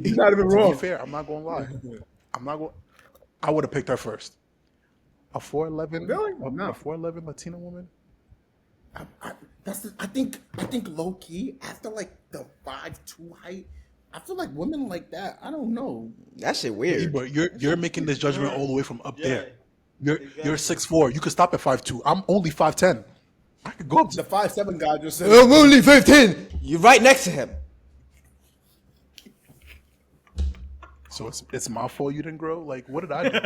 He's not even To wrong. be fair, I'm not gonna lie. I would have picked her first. A 4'11", Really? a No. 4'11" Latina woman. I think low key after like the 5'2" height, I feel like women like that. I don't know. That shit weird. But you're making this judgment all the way from up there. You're exactly. 6'4". You could stop at 5'2". I'm only 5'10". I could go up The to 5'7" guy just said. I'm only 15. You're right next to him. So it's my fault you didn't grow. Like what did I do?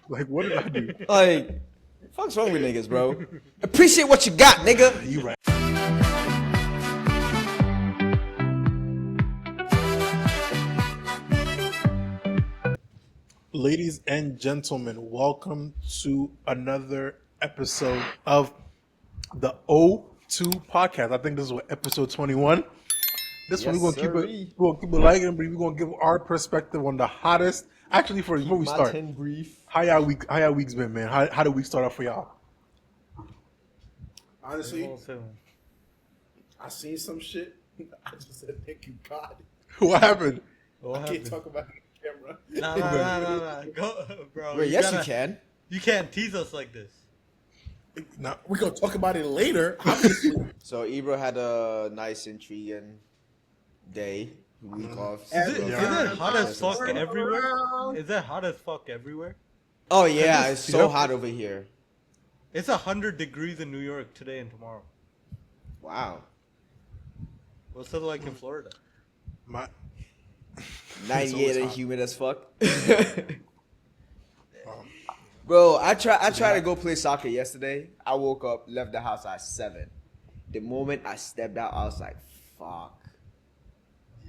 Like what did I do? Like, fuck's wrong with niggas, bro? Appreciate what you got, nigga. You right. Ladies and gentlemen, welcome to another episode of the O2 podcast. I think this is what episode 21. This one Yes, we're gonna sirree. keep it. We're gonna keep it light, but we're gonna give our perspective on the hottest. Actually, before we start, brief. how y'all weeks been, man? How did we start off for y'all? Honestly, I seen some shit. I just said, "Thank you, God." What happened? What I can't happened? talk about it on camera. Nah. Go, bro. Wait, yes, you can. You can't tease us like this. No, We're gonna talk about it later. Obviously, So Ibra had a nice, intriguing day, week off. Is it hot as fuck Turn everywhere? around. Is it hot as fuck everywhere? Oh yeah, Can you it's see so up? hot over here. It's 100 degrees in New York today and tomorrow. Wow. What's it like in Florida? my 98 always and hot. humid as fuck. Bro, I tried to go play soccer yesterday. I woke up, left the house at 7. The moment I stepped out, I was like, fuck.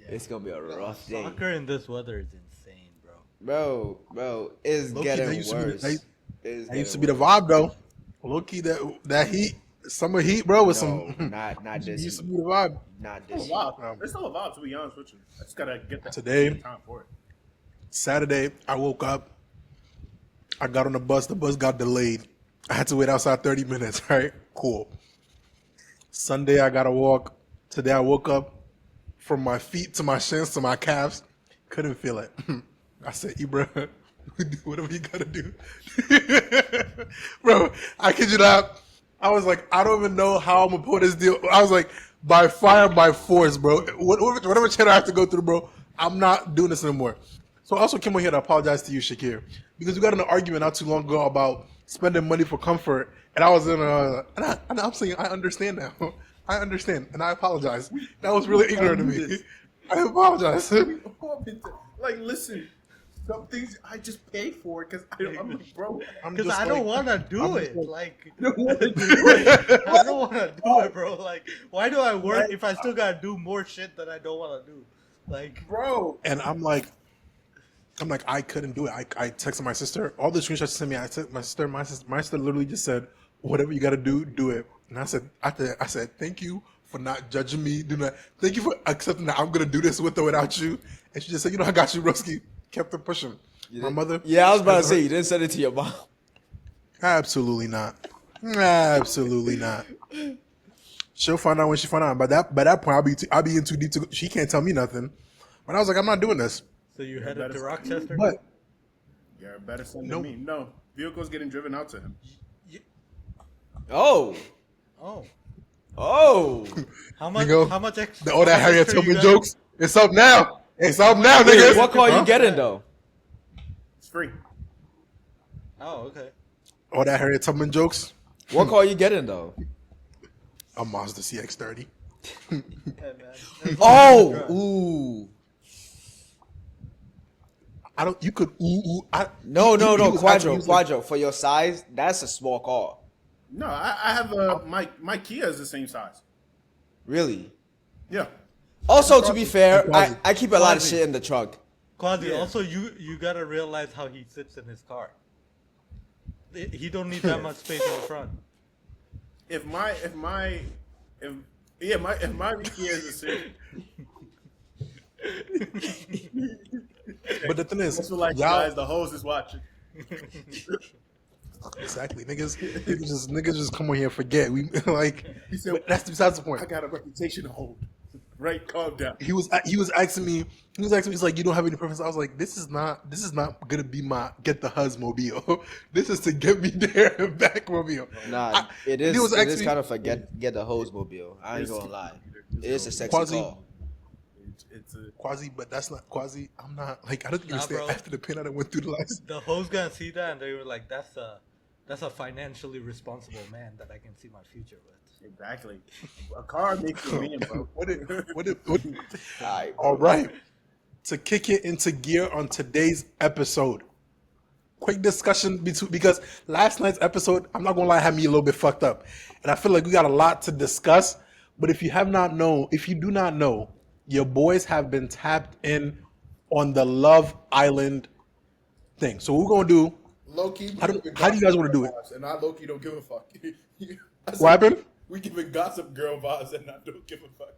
It's gonna be a rough day. Soccer in this weather is insane, bro. Bro, it's Low-key, getting that used to be the- worse. that- It's that used to getting be the worse. vibe though. Low key, that heat, summer heat, bro, with No, some. not this used to heat. be the vibe. Not it's this still a heat. vibe. It's still a vibe, to be honest with you. I just gotta get that Today- time for it. Saturday, I woke up. I got on the bus. The bus got delayed. I had to wait outside 30 minutes. Right, cool. Sunday, I gotta walk. Today, I woke up from my feet to my shins to my calves. Couldn't feel it. I said, Ibra, do whatever you gotta do. Bro, I kid you not. I was like, I don't even know how I'm gonna put this deal. I was like, by fire, by force, bro. Whatever channel I have to go through, bro, I'm not doing this anymore. So I also came on here to apologize to you, Shakir, because we got in an argument not too long ago about spending money for comfort, and I was in and I'm saying I understand now. I understand, and I apologize. That was really ignorant of me. I apologize. Like, listen, some things I just pay for because I'm like, bro. Because I don't want to do it. Like, I don't wanna do I don't want to do it, bro. Like, why do I work if I still gotta do more shit that I don't want to do? Like, bro. And I'm like, I couldn't do it. I texted my sister. All the screenshots she sent me, I texted my sister. My sister literally just said, whatever you got to do it. And I said, thank you for not judging me. Thank you for accepting that I'm going to do this with or without you. And she just said, I got you, Broski. Kept her pushing. My mother. Yeah, I was about to say, you didn't send it to your mom. Absolutely not. Absolutely not. She'll find out when she find out. By that point, I'll be in too deep. She can't tell me nothing. But I was like, I'm not doing this. so you headed to Rochester? But You're a better son Nope. than me. No, vehicle's getting driven out to him. Oh. Oh, Oh. how much? Nigga, How much extra? all that how much Harriet extra you Tubman got? jokes, it's up now. It's up now, Wait, niggas. what car Huh? you getting though? It's free. Oh, okay. All that Harriet Tubman jokes. What car you getting though? A Mazda CX-30. Hey, man. Oh. Ooh. I don't. You could. No, you was actually Quadro. For your size, that's a small car. No, I have my Kia is the same size. Really. Yeah. Also, to be fair, Quasi. I keep a lot of Quasi. shit in the trunk. Quasi, Yeah. also you gotta realize how he sits in his car. He don't need that much space in the front. If my Kia is the same. But the thing is, Just like y'all guys, the hose is watching. exactly niggas just come on here and forget. We like. He said, But that's besides the point. I got a reputation to hold. Right, calm down. He was asking me. He's like, you don't have any preference. I was like, this is not gonna be my get the hus mobile. This is to get me there and back mobile. Nah, it he is. was It is actually- kind of a get the hose mobile. I ain't gonna lie. It is a sexy Quasi- call. It's a Quasi, but that's not Quasi. I'm not like I don't think you Nah, understand. bro. After the pain I went through the last. The hoes gonna see that and they were like, that's a financially responsible man that I can see my future with. exactly. A car makes you man, bro. What did Alright, All right. To kick it into gear on today's episode. Quick discussion because last night's episode, I'm not gonna lie, had me a little bit fucked up. And I feel like we got a lot to discuss. But if you do not know, your boys have been tapped in on the Love Island thing. So what we're gonna do, Low key. How do you guys wanna do it? And I low key don't give a fuck. I said, what happened? We giving Gossip Girl vibes, and I don't give a fuck.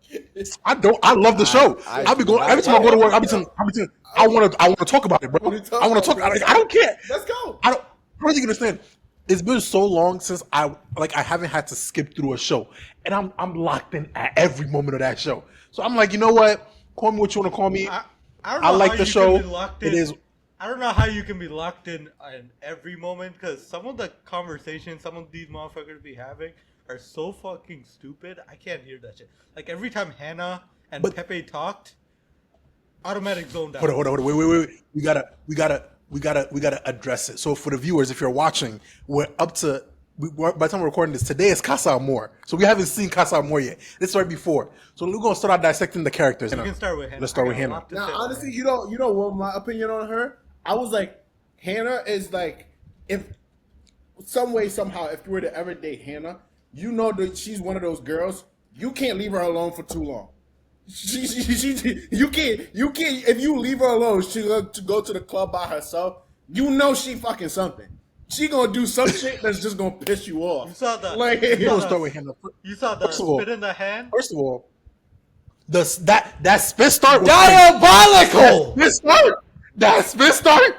I love the show. I I'll be do going not every time I go to work. like I want to talk about it, bro. What are you talking I want to talk. about, bro? I don't care. Let's go. I don't think you understand. It's been so long since I haven't had to skip through a show, and I'm locked in at every moment of that show. So I'm like, you know what? Call me what you want to call me. I don't I know like how the you show. can be locked It in. is. I don't know how you can be locked in every moment because some of the conversations some of these motherfuckers be having are so fucking stupid. I can't hear that shit. Like every time Hannah and But- Pepe talked, automatic zoned out. Hold on. Wait. We gotta address it. So for the viewers, if you're watching, we're up to. By the time we're recording this, today is Casa Amor. So we haven't seen Casa Amor yet. This is right before. So we're gonna start out dissecting the characters. We can start with Hannah. Let's start I with got a Hannah. lot to Now, say about honestly, Hannah. you know what my opinion on her? I was like, Hannah is like, if some way somehow, if you were to ever date Hannah, you know that she's one of those girls. You can't leave her alone for too long. You can't. If you leave her alone, she to go to the club by herself. You know she fucking something. She gonna do some shit that's just gonna piss you off. You saw the- like, We're you gonna saw start with Hannah. You saw the First of all- spit in the hand? First of all, that spit start was Diabolical! That spit start.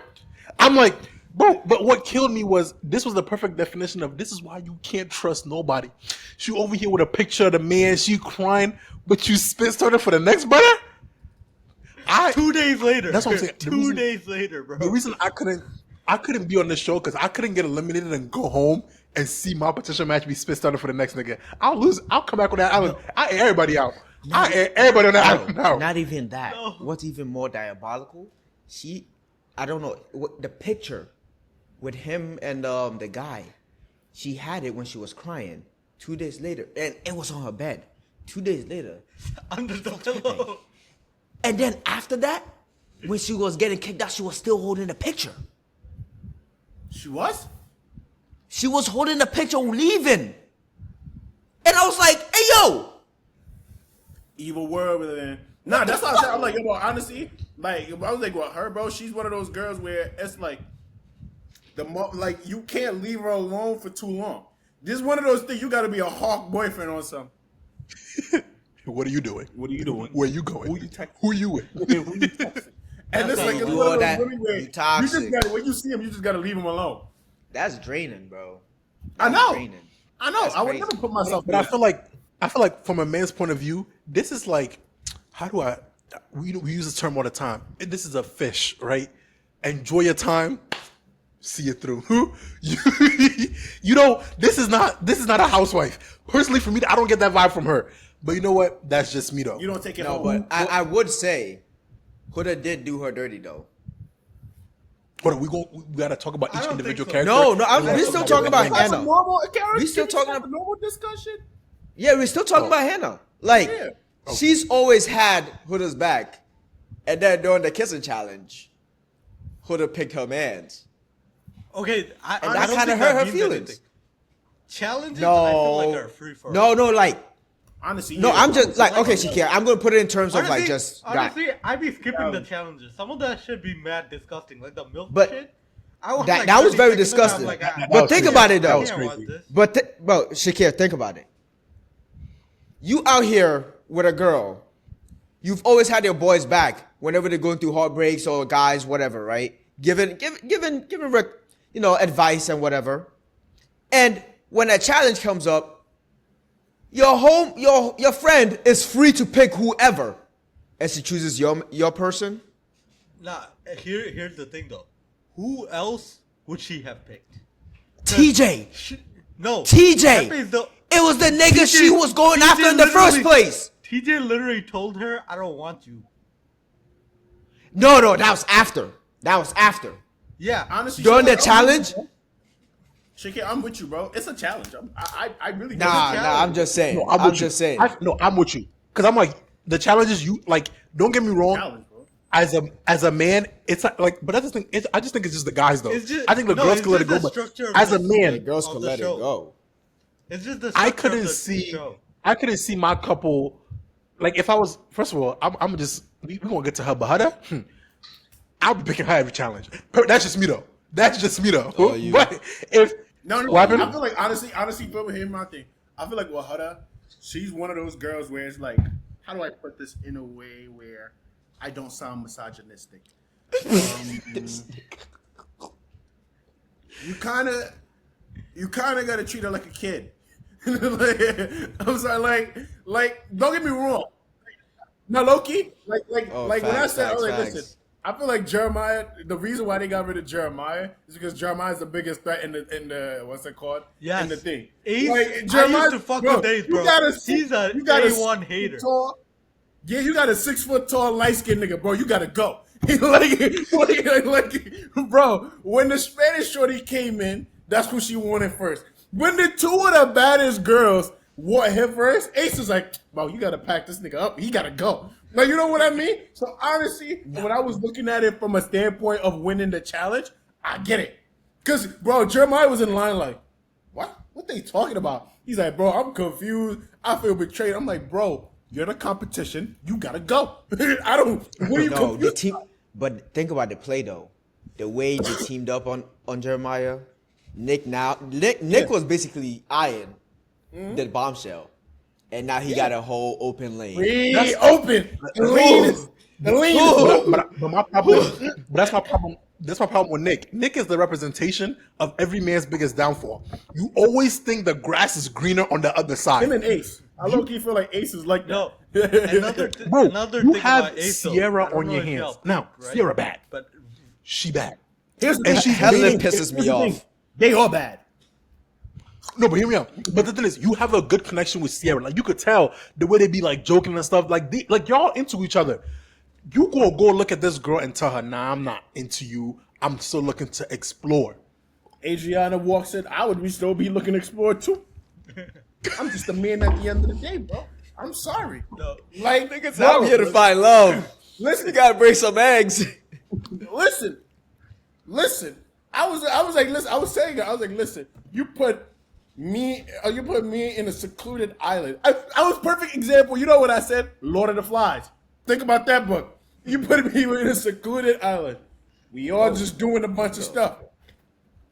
I'm like, bro, but what killed me was this was the perfect definition of this is why you can't trust nobody. She over here with a picture of the man, she crying, but you spit started for the next brother. 2 days later. That's what I'm saying. The 2 reason- days later, bro. The reason I couldn't be on this show because I couldn't get eliminated and go home and see my potential match be spit started for the next nigga. I'll lose. I'll come back on that island. I air everybody out. I air everybody on that island now. Not even that. No. What's even more diabolical? I don't know, the picture with him and the guy. She had it when she was crying. 2 days later, and it was on her bed. 2 days later, Under the pillow. and then after that, when she was getting kicked out, she was still holding the picture. she was. She was holding the picture leaving. And I was like, hey, yo. Evil world with it. Nah, that's what I'm saying. I'm like, yo, bro, honestly, like, I was like, well, her, bro, she's one of those girls where it's like, like, you can't leave her alone for too long. This is one of those things, you gotta be a hawk boyfriend on something. What are you doing? What are you doing? Where you going? Who you texting? Who you with? Who you texting? And it's how like, you it's do one all of those that. women where You you toxic. just gotta, when you see him, you just gotta leave him alone. That's draining, bro. I That's know. draining. I know. That's I would crazy. never put myself But I feel like from a man's point of view, this is like, we use this term all the time. This is a fish, right? Enjoy your time, see it through. You know, this is not a housewife. Personally, for me, I don't get that vibe from her. But you know what? That's just me though. You don't take it No, home. but I would say Huda did do her dirty, though. Hold on, we gotta talk about I each don't individual think so. character. No, we still talking about That's a Hannah. normal character. We still talking That's a about- normal discussion. Yeah, we're still talking about Hannah. Like, Yeah. she's always had Huda's back. And then during the kissing challenge, Huda picked her mans. Okay, I And that don't kinda think hurt her means feelings. anything. Challenges, I feel like are free for No, like, Honestly, no, yeah. I'm just, like, okay, Shakira, I'm going to put it in terms of, like, just honestly, that. I be skipping the challenges. Some of that should be mad disgusting, like the milk But shit. I was that- like that was 30 very seconds and I'm disgusting. like, That But was think crazy. about it, That though. was I can't watch crazy. this. But Shakira, think about it. You out here with a girl. You've always had your boys back whenever they're going through heartbreaks or guys, whatever, right? Giving advice and whatever. And when a challenge comes up, your friend is free to pick whoever, and she chooses your person. Nah, here's the thing though. Who else would she have picked? TJ. No. TJ. That means It was the nigga TJ she was going after in the first literally- place. TJ literally told her, "I don't want you." No, that was after. Yeah. Honestly, During the Shake, challenge? Shake, I'm with you, bro. It's a challenge. I really Nah, I'm just saying. No, I'm with you. just saying. I'm with you because I'm like the challenges. You like, don't get me wrong. challenge, bro. As a man, it's like, but that's the thing. I just think it's just the guys though. It's just- I think the no, girls it's can let it just go, the but structure of as a the- man, The girls Of could the let it show. go. It's just the I structure of couldn't the see. show. I couldn't see my couple. Like if I was, first of all, I'm just we gonna get to her, but her, I'll be picking her every challenge. That's just me though. Oh, you. But if No, what I happened? feel like honestly, Phil, here's my thing. I feel like with Huda, she's one of those girls where it's like, how do I put this in a way where I don't sound misogynistic? You kind of gotta treat her like a kid. I'm sorry, like, don't get me wrong. No, Loki, like Oh, when I facts, said, I was like, facts. listen, I feel like Jeremiah. The reason why they got rid of Jeremiah is because Jeremiah is the biggest threat in the what's it called? Yes. In the thing. Ace, Like, I Jeremiah- used to fuck bro, with Ace, you bro. gotta- He's a you gotta A1 6 hater. foot tall. Yeah, you got a 6 foot tall, light skinned nigga, bro. You gotta go. like, bro. When the Spanish shorty came in, that's who she wanted first. When the two of the baddest girls want him first, Ace was like, bro, you gotta pack this nigga up. He gotta go. Like, you know what I mean? So honestly, when I was looking at it from a standpoint of winning the challenge, I get it. Cause bro, Jeremiah was in line like, what? What they talking about? He's like, bro, I'm confused. I feel betrayed. I'm like, bro, you're in a competition. You gotta go. I don't. What are you No, the confused? team. But think about the play though. The way they teamed up on Jeremiah. Nick was basically eyeing the bombshell, and now he got a whole open lane. Free, open. The lean is. The lean is. But my problem. But that's my problem. That's my problem with Nick. Nick is the representation of every man's biggest downfall. You always think the grass is greener on the other side. Him and Ace. I low key feel like Ace is like No. that. Another you thing have about Ace, though, Sierra I don't on know your if hands. y'all Now, think, right? Sierra bad. But She bad. Here's the And thing. she's Helen dating- pisses Here's me the thing. off. They all bad. No, but hear me out. But the thing is, you have a good connection with Sierra. Like you could tell the way they be like joking and stuff. Like y'all into each other. You go look at this girl and tell her, nah, I'm not into you. I'm still looking to explore. Adriana walks in. I would still be looking to explore too. I'm just a man at the end of the day, bro. I'm sorry. no. Like, I'm here to find love. Listen, You gotta break some eggs. listen. I was like, listen. I was saying, listen. You put me in a secluded island. I was perfect example. You know what I said? Lord of the Flies. Think about that book. You put me in a secluded island. We all just doing a bunch of stuff.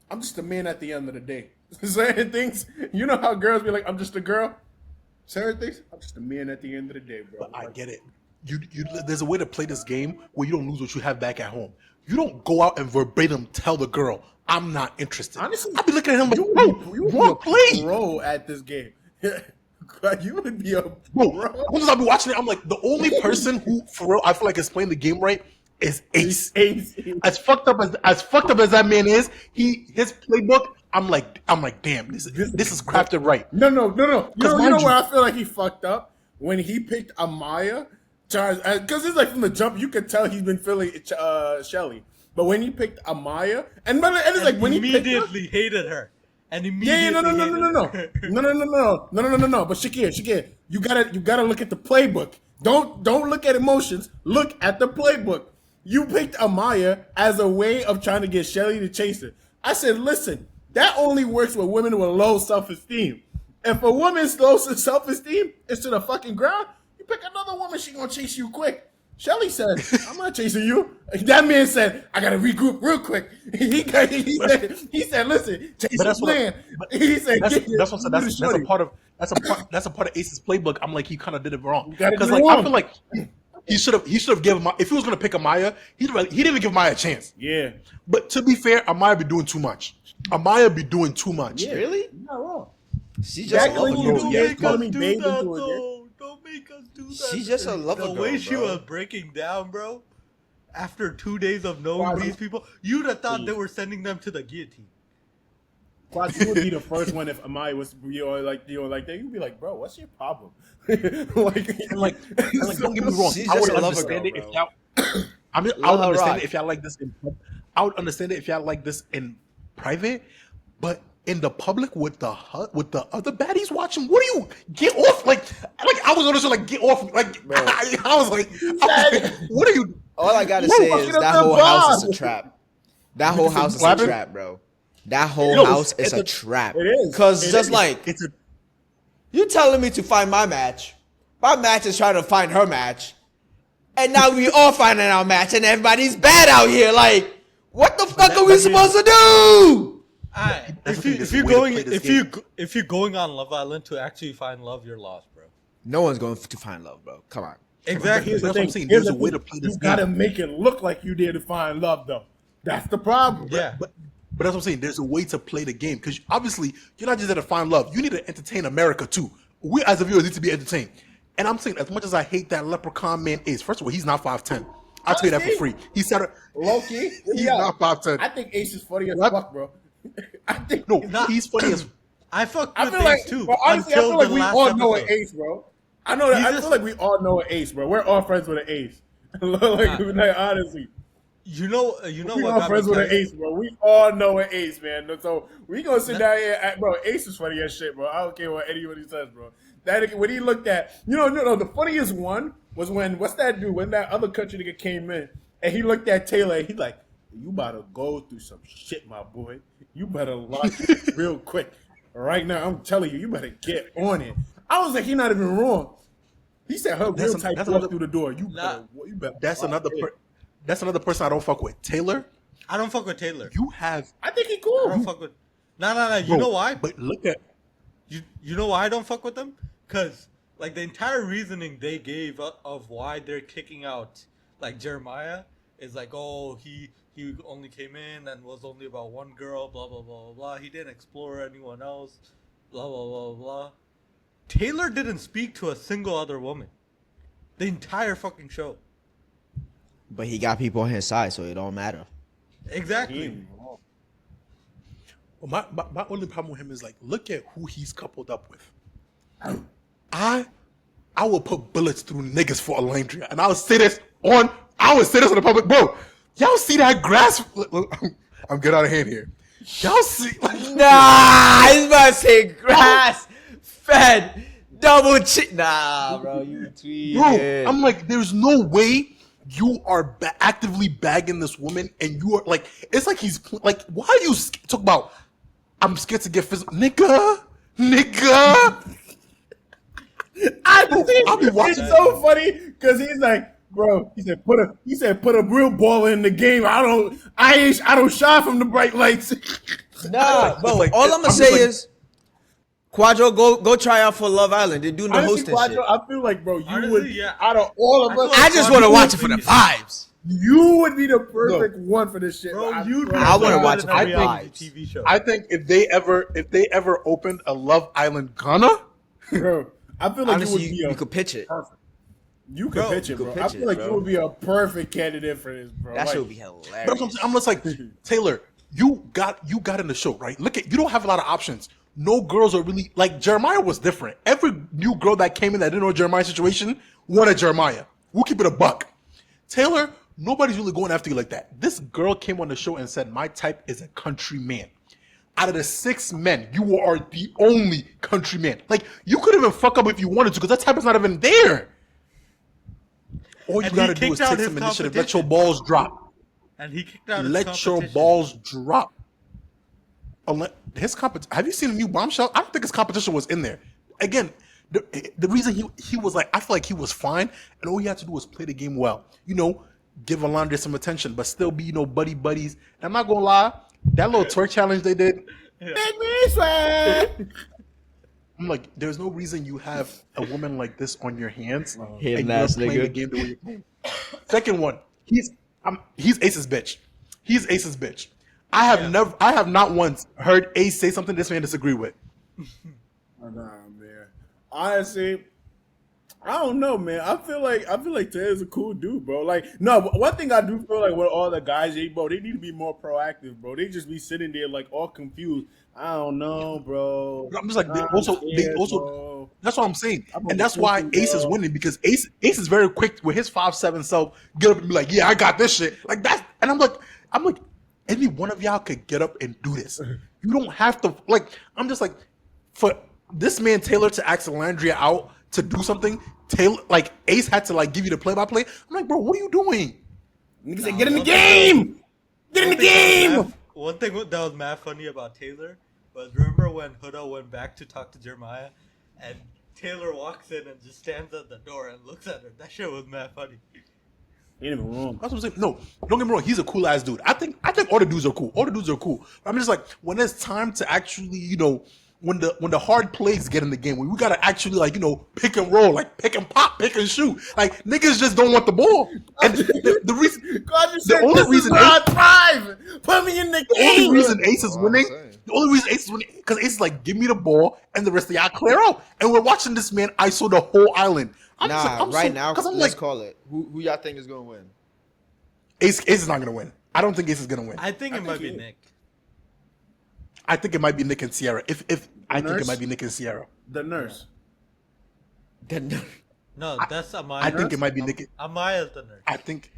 I'm just a man at the end of the day. Certain things, you know how girls be like, I'm just a girl. Certain things, I'm just a man at the end of the day, bro. I get it. You there's a way to play this game where you don't lose what you have back at home. You don't go out and verbatim tell the girl, I'm not interested. Honestly, I'd be looking at him like, you bro, would you want to play? be a pro at this game. You would be a Bro, pro. once I'll be watching it, I'm like, the only person who, for real, I feel like is playing the game right is Ace. Ace. As fucked up as that man is, his playbook, I'm like, damn, this is crafted right. No. You know mind where you- I feel like he fucked up? When he picked Amaya, because it's like from the jump, you could tell he's been feeling Shelly. But when he picked Amaya, and it's like when he picked her, immediately hated her. And yeah, immediately no. hated her. No. But Shakir, you gotta look at the playbook. Don't look at emotions. Look at the playbook. You picked Amaya as a way of trying to get Shelly to chase her. I said, listen, that only works with women with low self-esteem. If a woman's low self-esteem is to the fucking ground, you pick another woman, she gonna chase you quick. Shelly said, I'm not chasing you. That man said, I gotta regroup real quick. He said, listen, chase But the that's what plan. He said, That's "Get what I'm saying. you to That's a shorty." part of Ace's playbook. I'm like, he kind of did it wrong gotta because do like it I wrong. feel like he should have given if he was gonna pick Amaya, he didn't even give Amaya a chance. Yeah. But to be fair, Amaya be doing too much. Yeah. Really? You're not wrong. She's just a That lover clingy girl. dude, Don't yeah, make calling us me do babe that, into it, though. Don't make us do that. She's just a lover The way girl, she bro. was breaking down, bro. After 2 days of knowing Why, these people, you'd have thought they please. were sending them to the guillotine. Plus, you would be the first one if Amai was like that. You'd be like, bro, what's your problem? like, don't get me wrong. She's I just would a lover understand girl, it if bro. y'all. I mean, I Let would her understand rock. it if y'all like this in. I would understand it if y'all like this in private, but in the public with the other baddies watching, what do you get off? Like I was honestly like get off. Like Bro. I was like, what are you? All I gotta Whoa, say fucking is up that the whole house is a vibe. trap. That whole house is a What happened? trap, bro. That whole Yo, house is it's a a- trap. It is. Cause It just is. like It's a you telling me to find my match is trying to find her match, and now we all finding our match, and everybody's bad out here. Like, what the fuck are we that's supposed to do? Alright, That's if the you thing, if there's a you're way to going play this if you're going on Love Island to actually find love, you're lost, bro. No one's going to find love, bro. Come on. Exactly. Here's the That's what I'm thing. saying. Here's There's the a way thing. to play this You gotta game. make it look like you did to find love, though. That's the problem. Yeah. But that's what I'm saying. There's a way to play the game because obviously you're not just there to find love. You need to entertain America too. We as a viewers need to be entertained. And I'm saying as much as I hate that Leprechaun man is, first of all, he's not 5'10". I'll tell you that for free. He said it. Loki, He's not 5'10". I think Ace is funny as What? fuck, bro. I think No, not- he's funny as. I fucked I with feel Ace like, too. but honestly, I until feel like the we last all know an episode. Ace, bro. I know that. He I just- feel like we all know an Ace, bro. We're all friends with an Ace. like honestly, You know we what all got friends me with an tight? Ace, bro. We all know an Ace, man. So we gonna sit down here, bro. Ace is funny as shit, bro. I don't care what anybody says, bro. That when he looked at, no, the funniest one was when what's that dude? When that other country nigga came in and he looked at Taylor, and he like, you about to go through some shit, my boy. You better lock it real quick. Right now, I'm telling you, you better get on it. I was like, he not even wrong. He said her real type that's walk another- through the door. You Nah. better. That's lock another. it. That's another person I don't fuck with. Taylor, I don't fuck with Taylor. you have. I think he I don't cool. fuck with. No. You Bro, know why? But look at. You know why I don't fuck with them? Cause like the entire reasoning they gave of why they're kicking out like Jeremiah is like, oh, he only came in and was only about one girl, blah blah blah blah blah. He didn't explore anyone else, blah blah blah blah. Taylor didn't speak to a single other woman. The entire fucking show. But he got people on his side, so it don't matter. Exactly. Well, my only problem with him is like, look at who he's coupled up with. I will put bullets through niggas for Alondria, and I would say this on the public, bro. Y'all see that grass? I'm getting out of hand here. Y'all see? Like, Nah, I was about to say grass fed double chick. Nah, bro, you tweeted. bro, I'm like, there's no way you are actively bagging this woman, and you are like, it's like he's like, why are you talk about? I'm scared to get physical, nigga. I'll be watching. It's so funny because he's like, bro. He said put a real ball in the game. I don't shy from the bright lights. Nah, bro. like, all I'm gonna I'm say just like- is, Quadro, go try out for Love Island. They're doing the Honestly, hosting Quadro, shit. I feel like, bro, you Honestly, would yeah. out of all of us, I just want to watch it for the vibes. you would be the perfect one for this shit. Bro, I you'd swear be I to wanna God. watch it for I the think vibes. TV show. I think if they ever opened a Love Island Ghana, Bro, I feel like Honestly, you would be you a could pitch it. perfect. You could Bro, pitch it, you could bro. pitch I feel it, like bro. you would be a perfect candidate for this, bro. That Like, shit would be hilarious. but I'm just like, Taylor, you got in the show, right? Look at, you don't have a lot of options. No girls are really like, Jeremiah was different. Every new girl that came in that didn't know Jeremiah's situation wanted Jeremiah. We'll keep it a buck. Taylor, nobody's really going after you like that. This girl came on the show and said, my type is a country man. Out of the 6 men, you are the only country man. Like, you could even fuck up if you wanted to, because that type is not even there. All you And he gotta do is kicked out take his some initiative. Let competition. your balls drop. And he kicked out his Let your competition. balls drop. His have you seen a new Bombshell? I don't think his competition was in there. Again, the reason he was like, I feel like he was fine, and all he had to do was play the game well. You know, give Alondra some attention, but still be, buddy buddies. And I'm not gonna lie, that little twerk challenge they did, make me sweat. I'm like, there's no reason you have a woman like this on your hands Hating and you're ass playing nigga. the game the way you're playing. Second one, he's Ace's bitch. He's Ace's bitch. I have not once heard Ace say something this man disagree with. Oh, nah, man. Honestly, I don't know, man. I feel like Taylor's a cool dude, bro. Like, no, but one thing I do feel like with all the guys, bro, they need to be more proactive, bro. They just be sitting there like all confused. I don't know, bro. But I'm just like I'm they scared, also. bro. That's what I'm saying, I'm and that's why overthinking, Ace is bro. winning because Ace is very quick with his 5'7" self. Get up and be like, yeah, I got this shit. Like that, and I'm like, any one of y'all could get up and do this. You don't have to like. I'm just like, for this man Taylor to ask Landria out to do something. Taylor, like Ace had to like give you the play-by-play. I'm like, bro, what are you doing? Nigga said, get in the one thing game. Get in the game. One thing that was mad funny about Taylor was remember when Huda went back to talk to Jeremiah, and Taylor walks in and just stands at the door and looks at her. That shit was mad funny. Ain't even wrong. That's what I'm saying. No, don't get me wrong. He's a cool ass dude. I think all the dudes are cool. All the dudes are cool. But I'm just like when it's time to actually, when the hard plays get in the game, when we gotta actually like pick and roll, like pick and pop, pick and shoot. Like niggas just don't want the ball. And the reason, God, you said the only this reason is where I thrive. Put me in the the only game. reason Ace is That's what I'm winning, saying. the only reason Ace is winning, because Ace is like, give me the ball, and the rest of y'all clear out. And we're watching this man ISO the whole island. I'm just like, Nah, I'm right so, now, because I'm let's like, call it. Who y'all think is gonna win? Ace is not gonna win. I don't think Ace is gonna win. I think it might be he is. Nick. I think it might be Nick and Sierra. If I think Nurse? it might be Nick and Sierra. The nurse. No, that's Amaya. I think it might be Nick. Amaya's the nurse. I think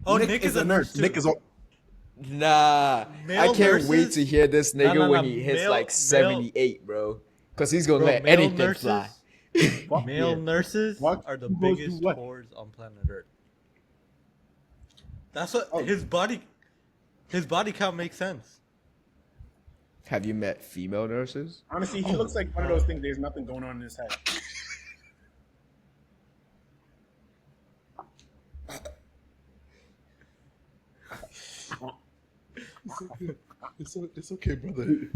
Oh, Nick Nick is is a a nurse. nurse. Too. Nick is on. Nah, Male I can't wait nurses? to hear this nigga No, when no, he hits male- like 78, bro. Cause he's gonna Bro, let male anything nurses- fly. Fuck Male yeah. nurses What? are the Who goes biggest do what? whores on planet Earth. That's what Oh. his body count makes sense. Have you met female nurses? Honestly, he looks like one of those things. There's nothing going on in his head. It's okay, brother.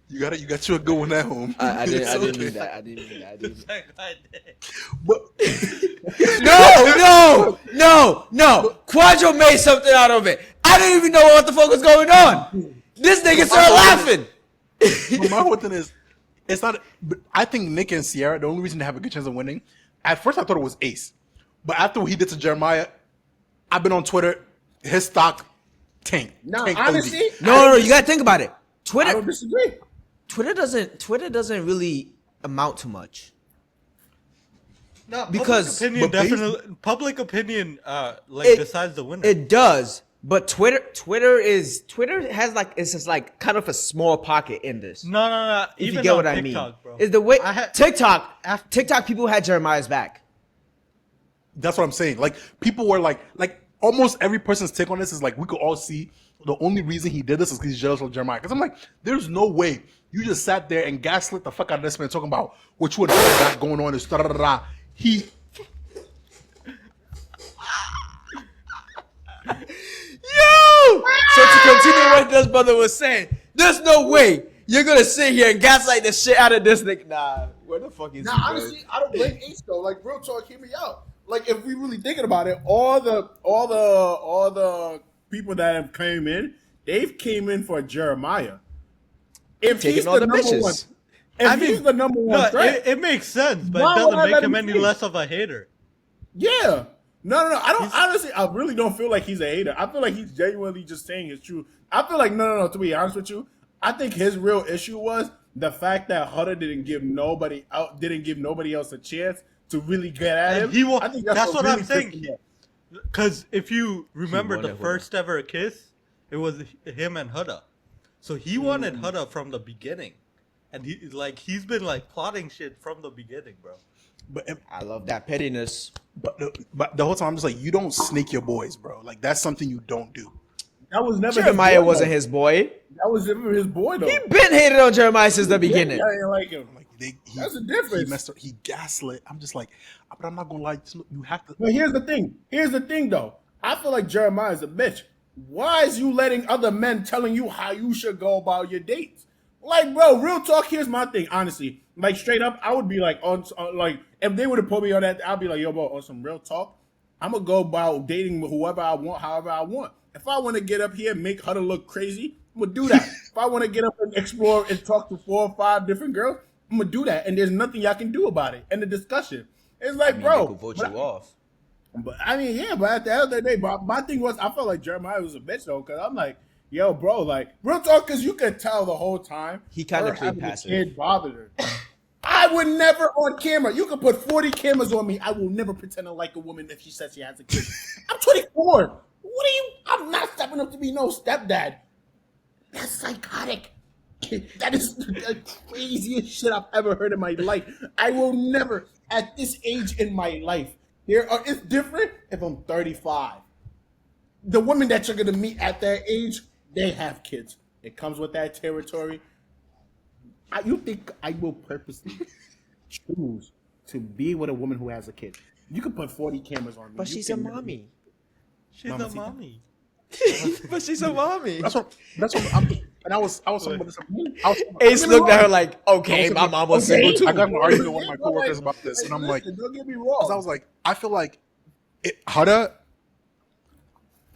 You got you a good one at home. I It's didn't okay. mean that. I didn't mean that. I didn't. Like I did. But No. Quadro made something out of it. I didn't even know what the fuck was going on. This nigga started laughing. but my whole thing is, it's not. But I think Nick and Sierra, the only reason they have a good chance of winning, at first I thought it was Ace, but after what he did to Jeremiah, I've been on Twitter. His stock tanked. Now, Tanked honestly, OD. No, you gotta think about it. I Twitter don't disagree. doesn't really amount to much. No, Because- public opinion It- decides the winner. It does, but Twitter has like it's just like kind of a small pocket in this. no. If Even you get on what I TikTok, mean, bro. is the way I had- TikTok people had Jeremiah's back. That's what I'm saying. Like people were like almost every person's take on this is like we could all see the only reason he did this is because he's jealous of Jeremiah. Because I'm like, there's no way you just sat there and gaslit the fuck out of this man talking about what you would have got going on. Is da-da-da-da. He Yo! So to continue what this brother was saying, there's no way you're gonna sit here and gaslight the shit out of this nigga. Nah, where the fuck is Now, he, bro? honestly, I don't blame Ace though. Like, real talk, hear me out. Like, if we really thinking about it, all the people that have came in, they've came in for Jeremiah. If Taking he's all the the number bitches. one, if he's the number one No, threat, it makes sense, but Why it would doesn't I make let him him any win? less of a hater. yeah. No. I don't honestly. I really don't feel like he's a hater. I feel like he's genuinely just saying his truth. I feel like no. To be honest with you, I think his real issue was the fact that Hutter didn't give nobody else a chance to really get at him. And I think that's what really I'm saying. pissed him off. Because if you remember won the it, Huda. first ever kiss, it was him and Huda. So he wanted Huda from the beginning. And he's been like plotting shit from the beginning, bro. but I love that pettiness. but the whole time I'm just like, you don't snake your boys, bro. Like that's something you don't do. That was never Jeremiah his boy, wasn't though. his boy. That was never his boy though. He been hated on Jeremiah since the beginning. Yeah, I didn't like him. Like That's the difference. He messed up. He gaslit. I'm just like, but I'm not gonna lie. You have to. But here's the thing though. I feel like Jeremiah's a bitch. Why is you letting other men telling you how you should go about your dates? Like, bro, real talk. Here's my thing. Honestly, like straight up, I would be like on like if they would have put me on that, I'd be like, yo, bro, on some real talk. I'm gonna go about dating whoever I want, however I want. If I want to get up here and make her look crazy, I'm gonna do that. If I want to get up and explore and talk to 4 or 5 different girls, I'm gonna do that, and there's nothing y'all can do about it. And the discussion, it's like, I mean, bro, they could vote but you off. But I mean, yeah, but at the end of the day, but my thing was, I felt like Jeremiah was a bitch though, because I'm like, yo, bro, like real talk, because you could tell the whole time He kinda her played having a passive. kid bothered her. I would never on camera. You could put 40 cameras on me. I will never pretend to like a woman if she says she has a kid. I'm 24. What are you? I'm not stepping up to be no stepdad. That's psychotic. That is the craziest shit I've ever heard in my life. I will never, at this age in my life, it's different if I'm 35. The women that you're gonna meet at that age, they have kids. It comes with that territory. You think I will purposely choose to be with a woman who has a kid? You could put 40 cameras on me. But You she's a can never- mommy. She's a Mamacita. mommy. But she's a mommy. That's what I'm. And I was talking about this. Ace looked at her like, okay, my mom was single too. I got in an argument with my Yeah, but coworkers like, about this, and I'm like, listen, don't get me wrong. because I was like, I feel like Hada,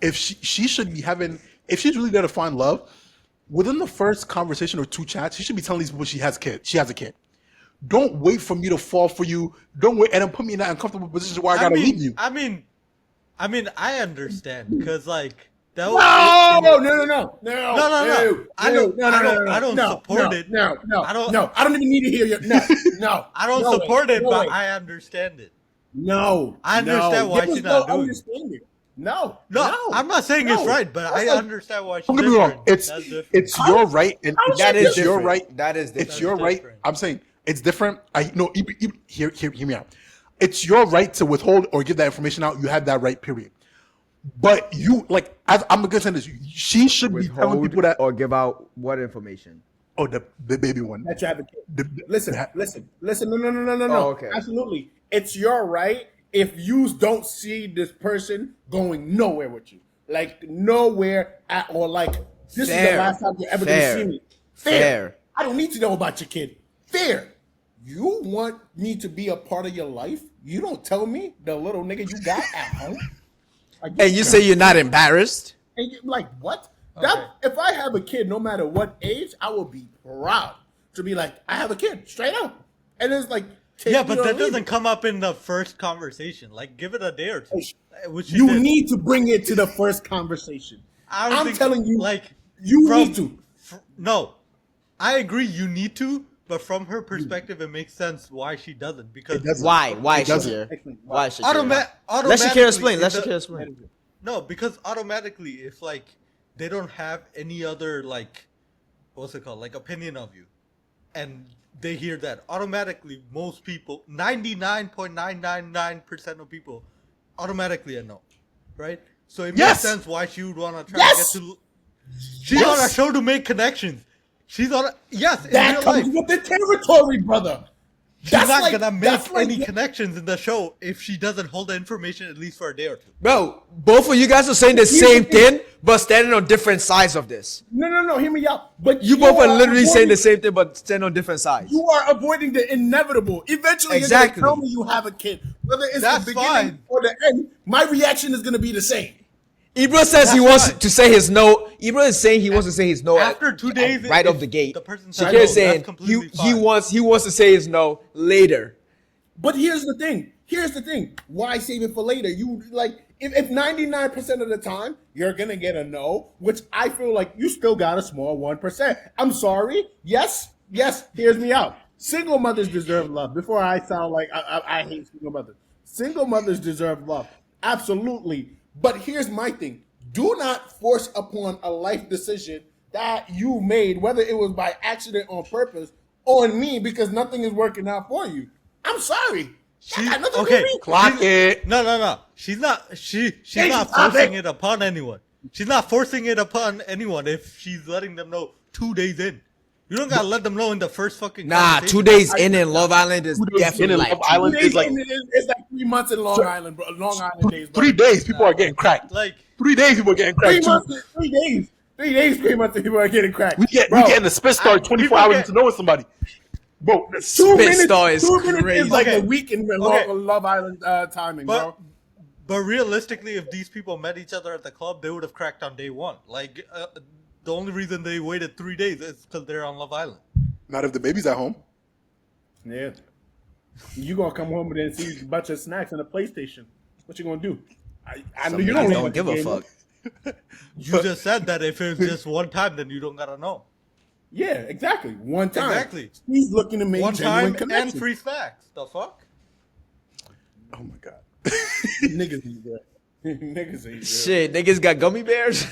if she should be having, if she's really there to find love, within the first conversation or two chats, she should be telling these people she has a kid. She has a kid. Don't wait for me to fall for you. Don't wait and then put me in that uncomfortable position where I gotta leave you. I mean, I understand because like that No, was no. I don't support it. No. I don't- No, I don't even need to hear you. No. I don't No way, support it, no but way. I understand it. No. I understand why There was she's not doing it. understanding. No. No, I'm not saying it's No. right, but That's I like- understand why she's Don't get me wrong. different. It's That's different. it's your right, and How is That it's is your different. right. That is different. It's your right. different. I'm saying it's different. Hear me out. It's your right to withhold or give that information out. You have that right. Period. But you like, I'm gonna say this. She should be telling Withhold people that. or give out what information? Oh, the baby one. That you have a kid. The- Listen. No. Oh, okay. Absolutely. It's your right if you don't see this person going nowhere with you. Like nowhere at all. Like this is the Fair. last time you're ever Fair. gonna see me. Fair. I don't need to know about your kid. Fair. You want me to be a part of your life? You don't tell me the little nigga you got at home. Like, And you say you're not embarrassed? and you're like, what? That if I have a kid, no matter what age, I will be proud to be like, I have a kid, straight up. And it's like, take Yeah, me but or that leave doesn't it. come up in the first conversation. Like, give it a day or two. Which she You did. need to bring it to the first conversation. I don't I'm think- telling you, like you from- need to. No, I agree. You need to, but from her perspective, it makes sense why she doesn't because doesn't. Why? Why, doesn't. Shakir? Why, Shakir? automatically. Let Shakir explain. Let Shakir explain. No, because automatically, if like they don't have any other like, what's it called, like opinion of you, and they hear that, automatically most people, 99.999% of people, automatically a no, right? So it Yes! makes sense why she would want to try Yes! to get to. She's on a show to make connections. She's on. Yes, in That real comes life. with the territory, brother. She's That's not like- gonna make that's like- any connections in the show if she doesn't hold the information at least for a day or two. Bro, both of you guys are saying the same thing, but standing on different sides of this. No, hear me out. But You both are literally saying the avoiding- same thing, but standing on different sides. You are avoiding the inevitable. Eventually, Exactly. you're gonna tell me you have a kid. Whether it's That's the beginning fine. or the end, my reaction is gonna be the same. Ibra says he That's wants fine. to say his no. Ibra is saying he wants to say his no After 2 days, right if off the gate. the person said Shakir no, is saying that's completely he fine. wants to say his no later. But here's the thing. Why save it for later? You like if 99% of the time you're gonna get a no, which I feel like you still got a small 1%. I'm sorry. Yes. Hears me out. Single mothers deserve love. Before I sound like I hate single mothers. Single mothers deserve love. Absolutely. But here's my thing. Do not force upon a life decision that you made, whether it was by accident or on purpose, on me because nothing is working out for you. I'm sorry. That got nothing to do with me. Clock it. No. She's not. She's Hey, not stop forcing it. it upon anyone. She's not forcing it upon anyone if she's letting them know 2 days in. You don't gotta let them know in the first fucking. Nah, conversation. 2 days in Love Island is 2 days definitely in like Love Island is like It's like 3 months in Long Island, bro. Long Island days. Bro. 3 days. People are getting cracked. Like 3 days. People are getting 3 cracked. months, 3 days. 3 days, 3 months, people are getting cracked. We Bro, getting the spit start 24 people hours get- into knowing somebody. Bro, that's 2 Spit minutes. Star is 2 minutes crazy. is like Okay. a week in Okay. Love Island timing, But bro. but realistically, if these people met each other at the club, they would have cracked on day one. Like the only reason they waited 3 days is because they're on Love Island. not if the baby's at home. Yeah. You gonna come home and then see a bunch of snacks and a PlayStation. What you gonna do? I know Some you niggas don't don't give a fuck. You just said that if it's just one time, then you don't gotta know. Yeah, exactly. One time. Exactly. He's looking to make One genuine time connections. and free snacks. The fuck? Oh my god. Niggas ain't good. Niggas ain't good. Shit, niggas got gummy bears.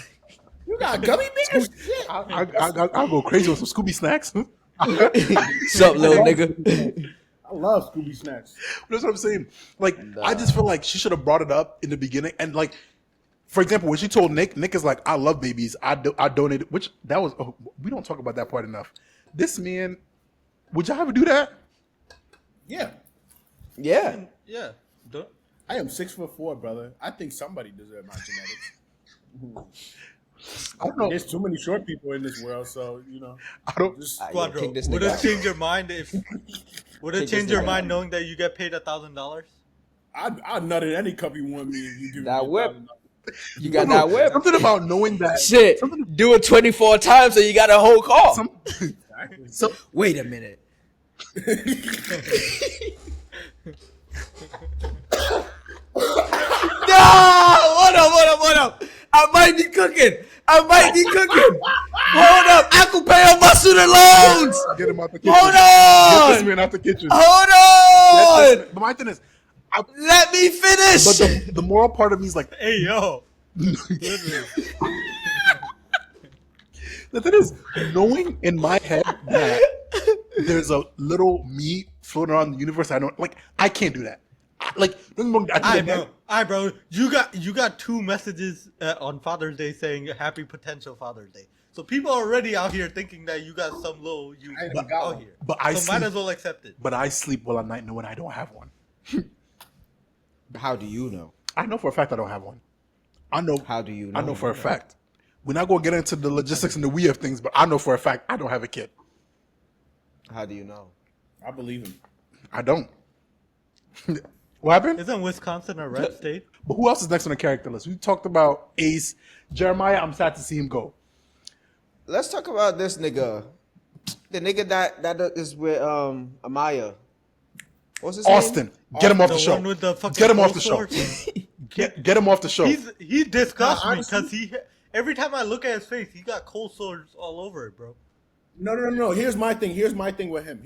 You got gummy bears? Shit. I'll go crazy with some Scooby snacks. Sup, little nigga? I love Scooby snacks. That's what I'm saying. Like, I just feel like she should have brought it up in the beginning. And like, for example, when she told Nick is like, "I love babies. I donated." Which that was. Oh, we don't talk about that part enough. This man, would y'all ever do that? Yeah. Yeah. Yeah. Don't- I am 6'4", brother. I think somebody deserves my genetics. I don't know. There's too many short people in this world, so you know. I don't. Just, Yo, kick Quadro, this would nigga it out. change your mind if? Would it Kick change this your nigga mind out. knowing that you get paid $1,000? I'd nut at any cup you want me if you give That me whip. $1,000. You got that whip. Something about knowing that. Shit. Something. Do it 24 times so you got a whole call. Some, Exactly. some, Wait a minute. No! What up? I might be cooking. Hold up. I could pay off my student loans. get him out the kitchen. Hold Get this on. man out the kitchen. Hold Get this- on. But my thing is, Let me finish. but the moral part of me is like, Hey yo. Literally. the thing is, knowing in my head that there's a little me floating around the universe, I can't do that. Like, don't get me wrong, I do that. Alright, bro. You got 2 messages on Father's Day saying Happy Potential Father's Day. So people are already out here thinking that you got some little you I ain't got out one. here. But I so might sleep- as well accept it. But I sleep well at night knowing I don't have one. How do you know? I know for a fact I don't have one. I know. How do you know? I know for a fact. We're not gonna get into the logistics and the we of things, but I know for a fact I don't have a kid. How do you know? I believe him. I don't. What happened? Isn't Wisconsin a red state? But who else is next on the character list? We talked about Ace, Jeremiah. I'm sad to see him go. Let's talk about this nigga. The nigga that is with Amaya. What's his Austin, name? get him off The the show. one with the fucking Get him off cold the show. sores? Get him off the show. He disgusts Nah, me honestly- because every time I look at his face, he got cold sores all over it, bro. No. Here's my thing with him.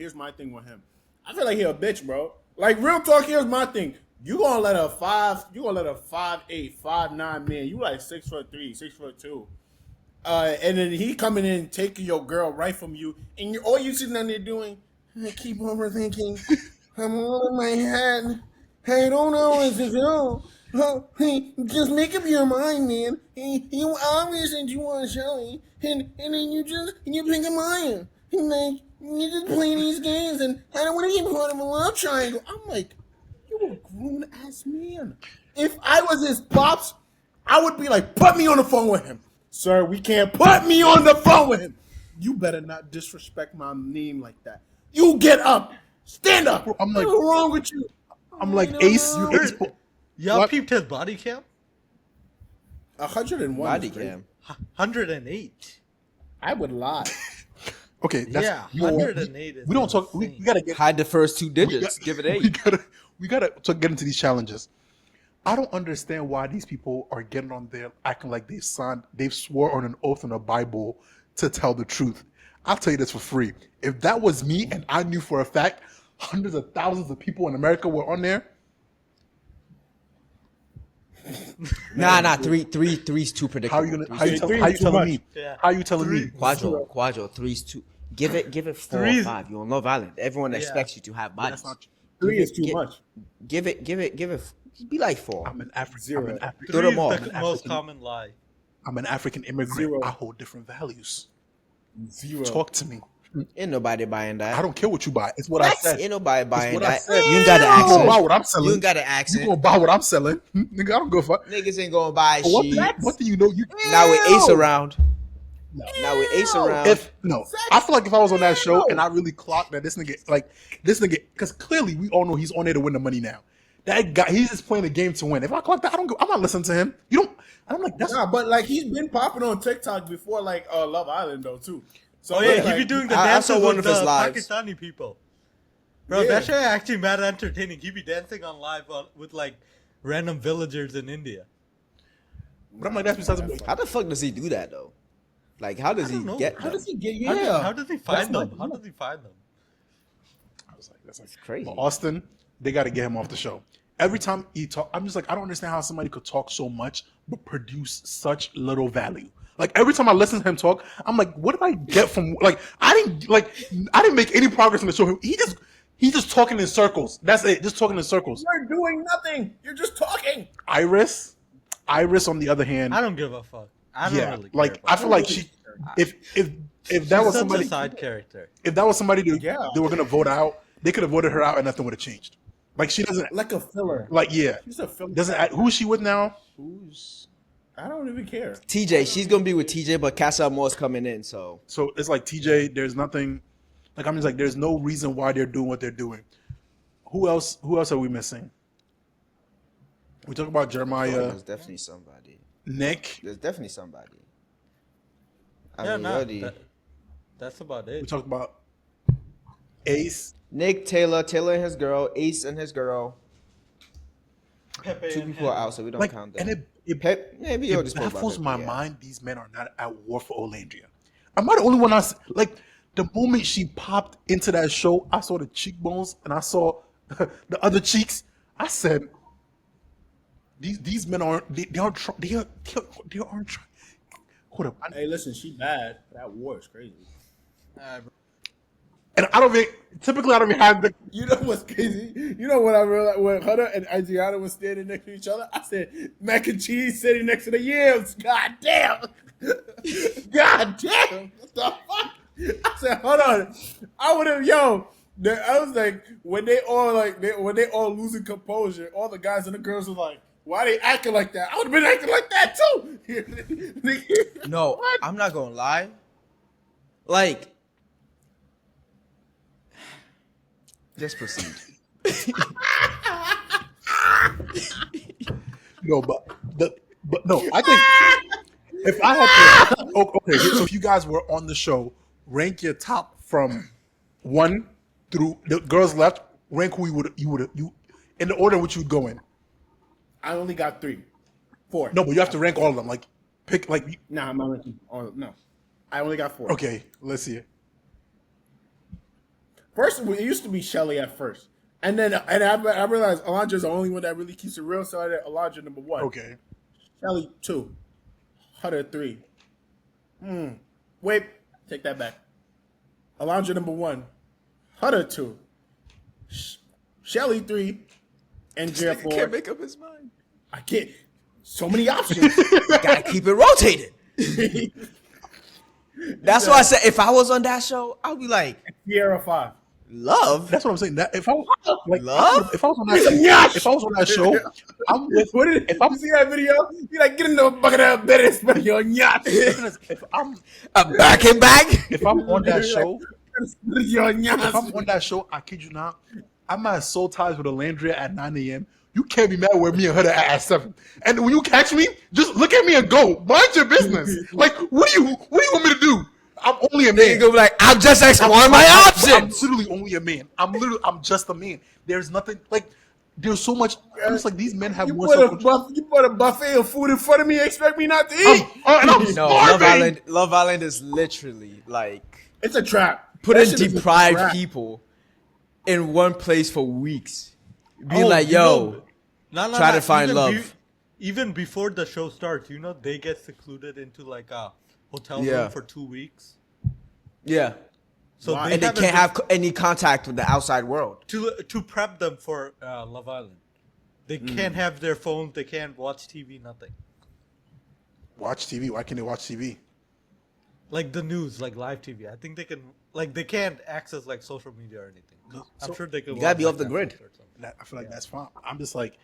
I feel like he a bitch, bro. Like, real talk, here's my thing. You gonna let a 5'8", 5'9" man, you like 6'3", 6'2". And then he coming in taking your girl right from you, and all you sitting down there doing, I keep overthinking. I'm all in my head. I don't know what to do. Hey, just make up your mind, man. Hey, you obvious that you want Shelly, and then you pick a Maya, and like you just play these games, and I don't want to be part of a love triangle. I'm like, you a grown ass man. If I was his pops, I would be like, put me on the phone with him, sir. We can't put me on the phone with him. You better not disrespect my name like that. You get up, stand up. I'm like- what's wrong with you? I'm like, I don't Ace, know. Ace. Y'all What? peeped his body count? 101. Body is crazy. cam. 108. I would lie. Okay, that's Yeah, you know, 108 is we don't talk. We insane. gotta get. Hide the first 2 digits. Give it 8. We gotta get into these challenges. I don't understand why these people are getting on there acting like they've swore on an oath in the Bible to tell the truth. I'll tell you this for free. If that was me and I knew for a fact hundreds of thousands of people in America were on there, Nah. Three's too predictable. how you gonna how you Three is too telling much. me? Yeah. How you telling me? Quadro, 3's too. Give it 4 or Three's- 5. You're on Love Island. Everyone Yeah. expects you to have bodies. That's not true. 3 is too much. Give it. Be like 4. I'm an African. Zero. I'm an African. Throw Three them all. is the I'm most African. common lie. I'm an African immigrant. Zero. I hold different values. 0. Talk to me. Ain't nobody buying that. I don't care what you buy. It's what I said. Ain't nobody buying what I that. said. You ain't got to You gonna buy accent. what I'm You selling. ain't got to You accent. gonna buy what I'm selling, nigga? I don't go fuck. Niggas ain't gonna buy But shit. what do you know? You Now with Ace around. No. Now with Ace around. If no, I feel like if I was on that show and I really clocked that this nigga, because clearly we all know he's on there to win the money now. That guy, he's just playing the game to win. If I clock that, I'm not listening to him. You don't. I'm like that's Nah, but like he's been popping on TikTok before, like Love Island though too. So Oh yeah, it's he like, be doing the I dances saw one with of his the lives. Pakistani people. Bro, Yeah. that shit actually mad entertaining. He be dancing on live with like random villagers in India. But I'm like, that's besides the point. How the fuck does he do that though? Like, how does I he don't know. get How them? does he get? How, Yeah. how does he find That's them? not- How does he find them? I was like, that's crazy. But Austin, they got to get him off the show. Every time he talk, I'm just like, I don't understand how somebody could talk so much but produce such little value. Like every time I listen to him talk, I'm like, what did I get from like I didn't make any progress in the show. He's just talking in circles. That's it. Just talking in circles. You're doing nothing. You're just talking. Iris, on the other hand, I don't give a fuck. I don't yeah, really care like about I feel like she, if that She's was such somebody, a side character. if that was somebody Yeah. they were gonna vote out, they could have voted her out and nothing would have changed. Like she doesn't, Like a filler. like yeah, She's a filler. who is she with now? I don't even care. TJ, she's gonna be with TJ, but Casa Moore's coming in, so So it's like TJ. There's nothing. Like I'm just like, there's no reason why they're doing what they're doing. Who else? Who else are we missing? We talk about Jeremiah, there's definitely somebody. Nick. There's definitely somebody. I Yeah, mean, nah, already- that's about We it. talked about Ace. Nick, Taylor and his girl, Ace and his girl. Pepe Two and people are him. out, so we don't Like, count and them. it Pep, yeah, we already it spoke about baffles Pepe, my yeah. mind. These men are not at war for Olandria. Am I the only one? Like the moment she popped into that show, I saw the cheekbones and I saw the other cheeks. I said, these men aren't. They aren't. They aren't trying. Hold up. Hey, listen, she bad. That war is crazy. And I don't even. Typically, I don't even have the. You know what's crazy? You know what I realized when Hunter and Adriana was standing next to each other? I said, mac and cheese sitting next to the yams. God damn. God damn. What the fuck? I said, hold on. I would have, I was like, when they all losing composure, all the guys and the girls were like, why they acting like that? I would have been acting like that too. No, What? I'm not gonna lie. Like, just proceed. No, but no. I think if I had to. Okay, so if you guys were on the show, rank your top from 1 through the girls left. Rank who you in the order in which you would go in. I only got 3. 4. No, but you have to rank all of them. Like pick like. Nah, I'm not ranking. Oh, no. I only got 4. Okay, let's see it. First, it used to be Shelly at first. And then I realized Alondra's the only one that really keeps it real, so I did Alondra number 1. Okay. Shelly 2. Hunter 3. Wait, take that back. Alondra number 1. Hunter 2. Shelly 3. Andrea 4. Can't make up his mind. I can't. So many options. Gotta keep it rotated. That's why I said if I was on that show, I'd be like, Sierra 5. love. That's what I'm saying. That if I was like Love? if I was on that if I was on that show, I'm with. What did If I'm you see that video? You like, get in the bucket of bed and spend your yacht. if I'm A back and back. if I'm on that show. Your yacht. If I'm on that show, I kid you not, I'm at soul ties with Alandria at 9 a.m. You can't be mad with me and her at 7. And when you catch me, just look at me and go. Mind your business. Like, what do you want me to do? I'm only a Then you man. go be like, I'll just explore my I'm options. literally only a man. I'm just a man. There's nothing like. There's so much. I'm just like these men have You more put, self-control. you put a buffet of food in front of me and expect me not to eat. And I'm No, starving. Love Island is literally like It's a trap. putting That shit is a deprived trap. people in one place for weeks. Be Oh, like, you yo, know- try to find even love. even before the show starts, they get secluded into like a hotel Yeah. room for 2 weeks. yeah. So Why? And they haven't can't been- have any contact with the outside world. to prep them for Love Island. They can't have their phones. They can't watch TV. Nothing. Watch TV. Why can't they watch TV? Like the news, like live TV. I think they can. Like they can't access like social media or anything. I'm So- sure they can. You gotta watch, be like, off the grid. Netflix or something. And I feel like that's fine. I'm just like,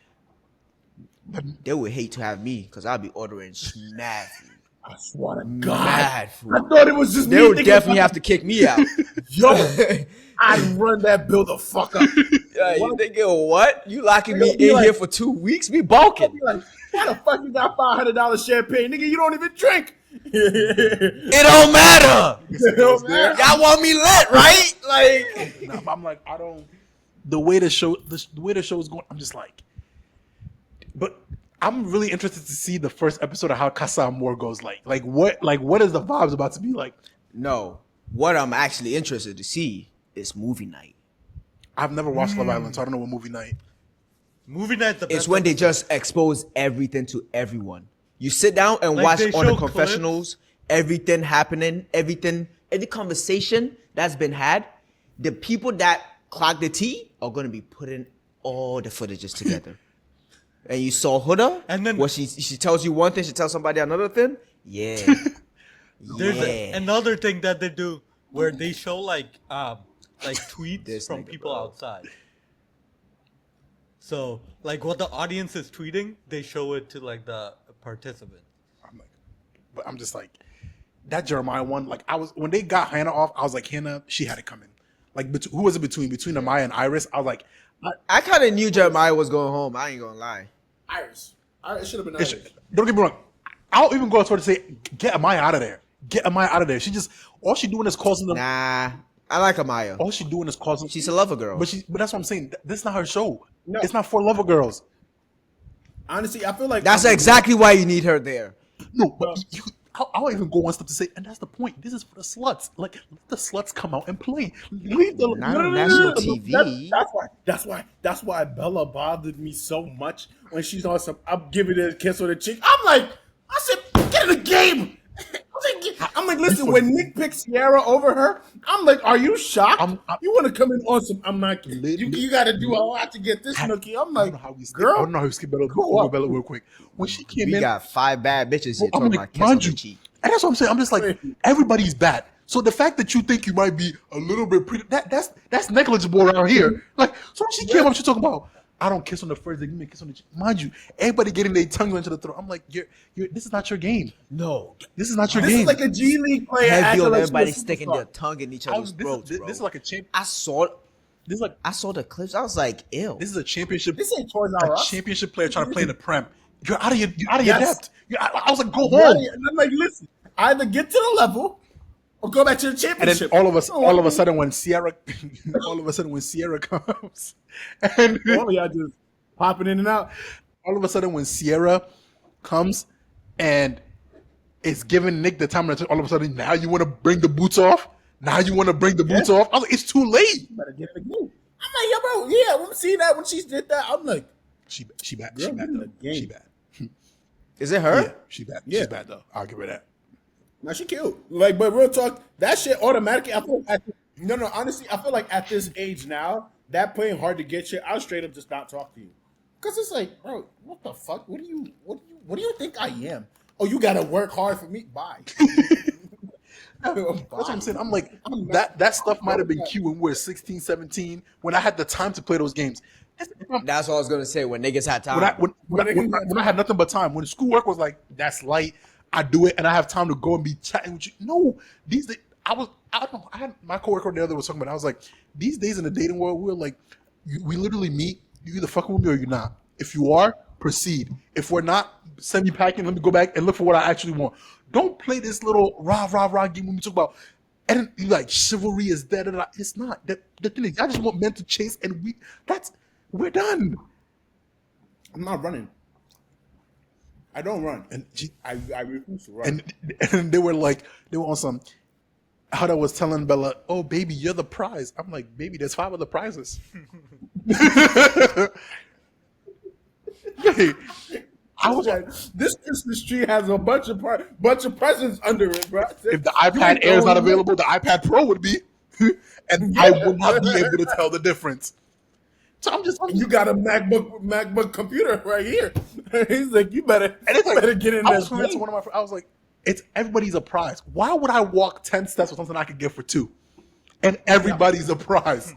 They would hate to have me because I'd be ordering mad food. I swear to God. Mad I food. thought it was just They me would thinking definitely about- have to kick me out. Yo, I'd run that bill the fuck up. Yeah, you thinking what? You locking me They'll be in like- here for 2 weeks? Me I'd bulking. be like, why the fuck you got $500 champagne? Nigga, you don't even drink. It don't matter. It don't matter. Y'all want me lit, right? Like, nah, but I'm like, I don't. the way the show is going, I'm just like, but I'm really interested to see the first episode of how Casa Amor goes. Like what is the vibes about to be like? No, what I'm actually interested to see is movie night. I've never watched Love Island, so I don't know what movie night. Movie night. The best It's when they episode. just expose everything to everyone. You sit down and Like, watch they all the show confessionals, everything happening, everything, any conversation that's been had. The people that clock the tea are going to be putting all the footages together. And you saw Huda, And then- what she tells you one thing, she tells somebody another thing. Yeah, There's yeah. another thing that they do where they show like tweets This from nigga, people bro. outside. So like what the audience is tweeting, they show it to like the participant. I'm like, but I'm just like, that Jeremiah one. Like I was when they got Hannah off, I was like, Hannah, she had it coming. Like who was it between Amaya and Iris? I was like, I kind of knew Jeremiah was going home. I ain't gonna lie. Iris. It should have been it Iris. should- don't get me wrong. I'll even go as far to say, get Amaya out of there. Get Amaya out of there. She just all she doing is causing them. Nah, I like Amaya. All she doing is causing. She's a lover girl. But that's what I'm saying. This is not her show. No. It's not for lover girls. Honestly, I feel like That's exactly why you need her there. No, but I'll even go one step to say, and that's the point. This is for the sluts. Like, let the sluts come out and play. Leave the Not on national TV. That's why Bella bothered me so much when she's on some. I'm giving her a kiss on the cheek. I'm like, I said, get in the game. I'm like, listen. When Nick picked Sierra over her, I'm like, are you shocked? You want to come in on some? I'm not. You got to do a lot to get this Nookie. I'm I like, don't know how we skip. girl, I don't know how we skip Bella, Go up. Bella real quick. When she came We in, got 5 bad bitches here I'm talking like, about kiss on mind the you, cheek. and that's what I'm saying. I'm just like, everybody's bad. So the fact that you think you might be a little bit pretty, that's negligible around here. Like, so when she came up, she talking about, I don't kiss on the first day, you may kiss on the cheek. Mind you, everybody getting their tongue into the throat. I'm like, this is not your game. no. This is not your This game. is like a G League player. Heavy acting on like everybody she's a sticking superstar. their tongue in each I other's was- throats, this bro. is like a champ. I saw This the clips. I was like, ew. is a championship. This ain't Toys R A Us. championship player trying to play in the prem. You're out of your Yes. depth. I was like, go Yeah, home. and I'm like, listen, either get to the level or go back to the And championship. then all of a sudden when Sierra comes, and all y'all just popping in and out. all of a sudden when Sierra comes and it's giving Nick the time, and all of a sudden now you want to bring the boots off. Now you want to bring the boots off. I was like, it's too late. You better get in the game. I'm like, yeah, bro, yeah. When I see that, when she did that, I'm like, She bad. She Girl, bad get in though. the game. She bad. Is it her? Yeah, she bad. Yeah. She's bad though. I'll give her that. now she cute. Like, but real talk, that shit automatically. I feel no. Honestly, I feel like at this age now, that playing hard to get shit, I'll straight up just not talk to you, because it's like, bro, what the fuck? What do you think I am? Oh, you gotta work hard for me. Bye. That's what I'm saying. I'm like, that stuff might have been cute when we were 16, 17, when I had the time to play those games. That's what I was gonna say. When niggas had time. When I had nothing but time, when schoolwork was like, that's light, I do it, and I have time to go and be chatting with you. No, these days, I don't know. I had my coworker the other day was talking about it. I was like, these days in the dating world, we're like, we literally meet, you either fucking with me or you're not. If you are, proceed. If we're not, send me packing, let me go back and look for what I actually want. Don't play this little rah game when we talk about, and you like chivalry is dead. It's not. The thing is, I just want men to chase, and we're done. I'm not running. I don't run, And I refuse to run. and they were on some, how I was telling Bella, oh baby, you're the prize. I'm like, baby, there's 5 other prizes. Hey, I was like, this Christmas tree has a bunch of presents under it, bro. if the iPad Air is not available, the iPad Pro would be, and I would not be able to tell the difference. So I'm You got a MacBook computer right here. He's like, you better, and it's like, better get in I there. was saying to one of my friends, I was like, it's everybody's a prize. Why would I walk 10 steps with something I could get for 2? And everybody's a prize.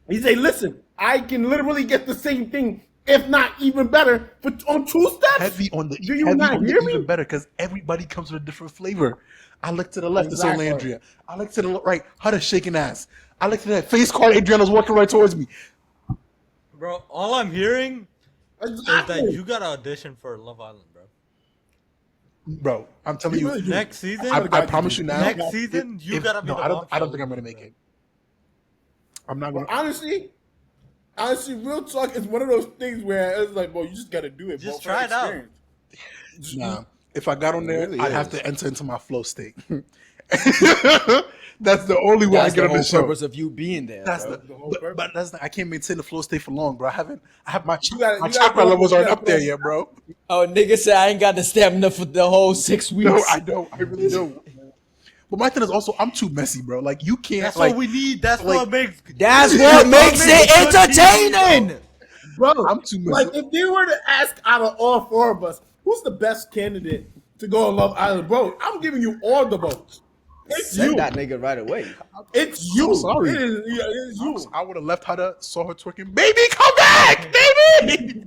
He say, listen, I can literally get the same thing, if not even better, on 2 steps. Heavy on the Do you heavy not on the hear me? even better, because everybody comes with a different flavor. I look to the left, it's only Exactly. Andrea. I look to the right, Huda's shaking ass. I look to that face card, Adriana's walking right towards me. Bro, all I'm hearing is Exactly. that you got to audition for Love Island, bro. Bro, I'm telling You you, really do. Next season, I promise you now. next season, you if- gotta be no, the I don't bombshell think I'm gonna make it. I'm not Well, gonna. honestly, Honestly, real talk is one of those things where it's like, bro, you just gotta do it. Just bro, for try it out. experience. Nah, if I got on there, really I'd have is. to enter into my flow state. That's the only way That's I get the on whole the show. purpose of you being there. That's bro. the, whole but, purpose. but that's the, I can't maintain the flow state for long, bro. I have my gotta- my you gotta chakra go- levels you aren't gotta up there go- yet, bro. Oh, nigga said I ain't got the stamina for the whole 6 weeks. No, I don't. I really don't. But my thing is also I'm too messy, bro. Like you can't. That's like what we need. That's like- what makes. That's what makes it entertaining. Bro, I'm too like messy. if they were to ask out of all four of us, who's the best candidate to go on Love Island, bro? I'm giving you all the votes. It's Send you. that nigga right away. It's you. I'm sorry. It's you. I would have left her, saw her twerking. Baby, come back, baby.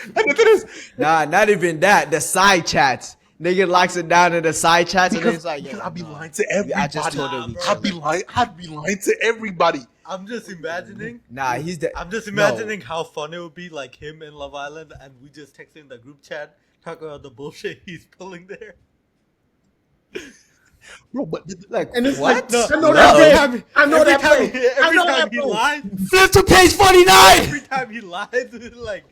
And the thing is, Nah, not even that. The side chats. Nigga likes it down in the side chats and it's like, because yo, I'd be nah. lying to everybody. I just told her we I'd be lying to everybody. I'm just imagining. Nah, he's the. I'm just No. imagining how fun it would be, like him in Love Island, and we just text in the group chat, talk about the bullshit he's pulling there. Bro, but Like, And it's what? like, I know No. that Every play. time, I know every that time, play. he, I every know Oh, time that he play. lies, Flip to page 49. every time he lies, like